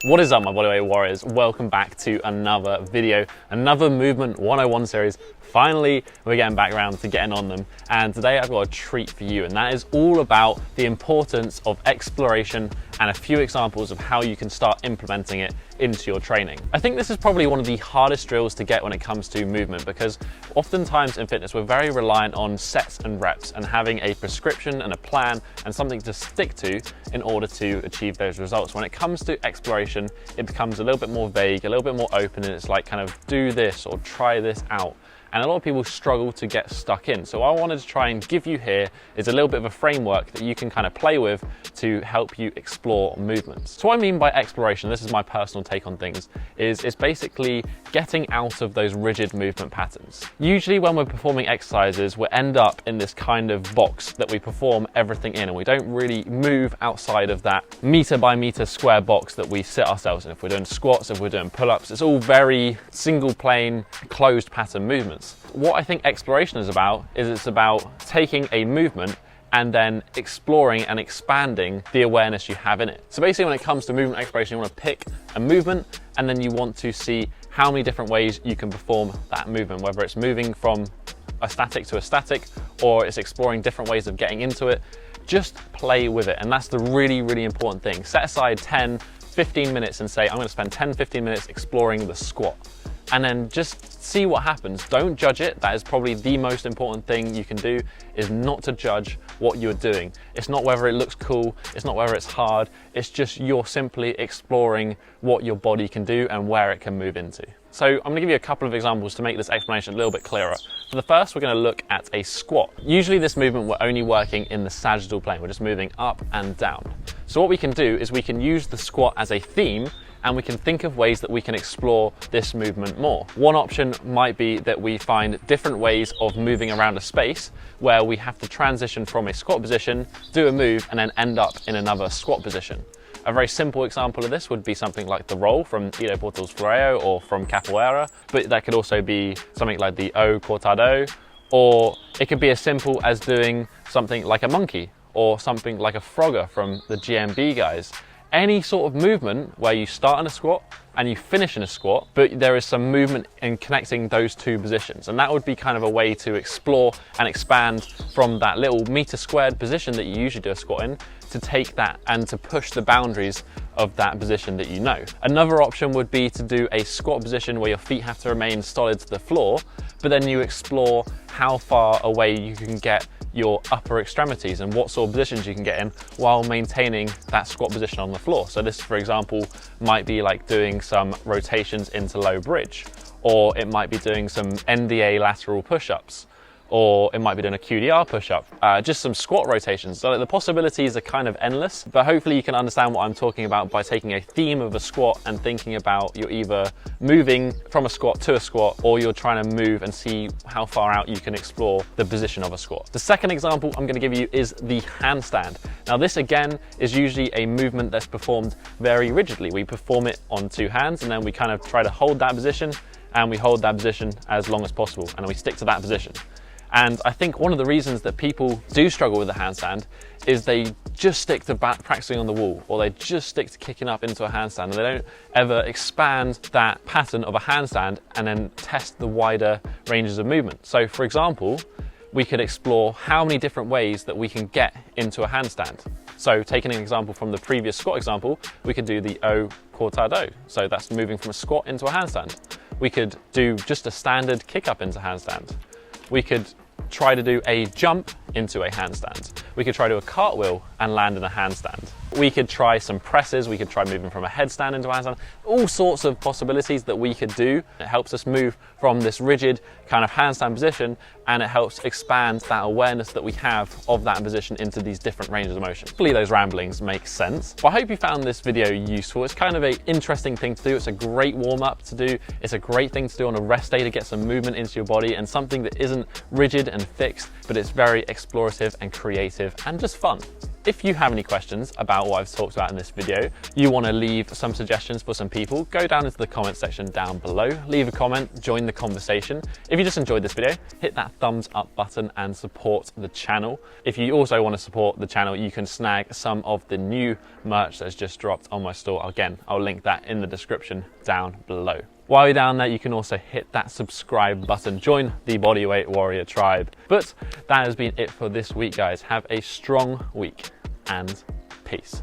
What is up, my bodyweight warriors? Welcome back to another video, another Movement 101 series. Finally, we're getting back around to getting on them. And today I've got a treat for you, and that is all about the importance of exploration and a few examples of how you can start implementing it into your training. I think this is probably one of the hardest drills to get when it comes to movement, because oftentimes in fitness, we're very reliant on sets and reps and having a prescription and a plan and something to stick to in order to achieve those results. When it comes to exploration, it becomes a little bit more vague, a little bit more open, and it's like kind of do this or try this out. And a lot of people struggle to get stuck in. So what I wanted to try and give you here is a little bit of a framework that you can kind of play with to help you explore movements. So what I mean by exploration, this is my personal take on things, is it's basically getting out of those rigid movement patterns. Usually when we're performing exercises, we end up in this kind of box that we perform everything in, and we don't really move outside of that meter by meter square box that we sit ourselves in. If we're doing squats, if we're doing pull-ups, it's all very single plane, closed pattern movements. What I think exploration is about it's about taking a movement and then exploring and expanding the awareness you have in it. So basically when it comes to movement exploration, you want to pick a movement and then you want to see how many different ways you can perform that movement, whether it's moving from a static to a static or it's exploring different ways of getting into it. Just play with it, and that's the really, really important thing. Set aside 10, 15 minutes and say, I'm going to spend 10, 15 minutes exploring the squat. And then just see what happens. Don't judge it. That is probably the most important thing you can do, is not to judge what you're doing. It's not whether it looks cool, it's not whether it's hard, it's just you're simply exploring what your body can do and where it can move into. So I'm going to give you a couple of examples to make this explanation a little bit clearer. For the first, we're going to look at a squat. Usually this movement, we're only working in the sagittal plane. We're just moving up and down. So what we can do is we can use the squat as a theme, and we can think of ways that we can explore this movement more. One option might be that we find different ways of moving around a space where we have to transition from a squat position, do a move, and then end up in another squat position. A very simple example of this would be something like the roll from Ido Portal's Floreo or from Capoeira, but that could also be something like the O cortado, or it could be as simple as doing something like a monkey or something like a frogger from the GMB guys. Any sort of movement where you start in a squat and you finish in a squat, but there is some movement in connecting those two positions. And that would be kind of a way to explore and expand from that little meter squared position that you usually do a squat in, to take that and to push the boundaries of that position that you know. Another option would be to do a squat position where your feet have to remain solid to the floor, but then you explore how far away you can get your upper extremities and what sort of positions you can get in while maintaining that squat position on the floor. So this, for example, might be like doing some rotations into low bridge, or it might be doing some NDA lateral push-ups, or it might be doing a QDR push-up, just some squat rotations. So the possibilities are kind of endless, but hopefully you can understand what I'm talking about by taking a theme of a squat and thinking about you're either moving from a squat to a squat, or you're trying to move and see how far out you can explore the position of a squat. The second example I'm going to give you is the handstand. Now this again is usually a movement that's performed very rigidly. We perform it on two hands and then we kind of try to hold that position, and we hold that position as long as possible, and then we stick to that position. And I think one of the reasons that people do struggle with the handstand is they just stick to practicing on the wall, or they just stick to kicking up into a handstand, and they don't ever expand that pattern of a handstand and then test the wider ranges of movement. So for example, we could explore how many different ways that we can get into a handstand. So taking an example from the previous squat example, we could do the O cortado. So that's moving from a squat into a handstand. We could do just a standard kick up into handstand. We could try to do a jump into a handstand. We could try to do a cartwheel and land in a handstand. We could try some presses. We could try moving from a headstand into a handstand. All sorts of possibilities that we could do. It helps us move from this rigid kind of handstand position, and it helps expand that awareness that we have of that position into these different ranges of motion. Hopefully those ramblings make sense. But I hope you found this video useful. It's kind of an interesting thing to do. It's a great warm up to do. It's a great thing to do on a rest day to get some movement into your body, and something that isn't rigid and fixed, but it's very explorative and creative and just fun. if you have any questions about what I've talked about in this video, you want to leave some suggestions for some people, go down into the comment section down below, leave a comment, join the conversation. If you just enjoyed this video, hit that thumbs up button and support the channel. If you also want to support the channel, you can snag some of the new merch that's just dropped on my store. Again, I'll link that in the description down below. While you're down there, you can also hit that subscribe button, join the Bodyweight Warrior tribe. But that has been it for this week, guys. Have a strong week and peace.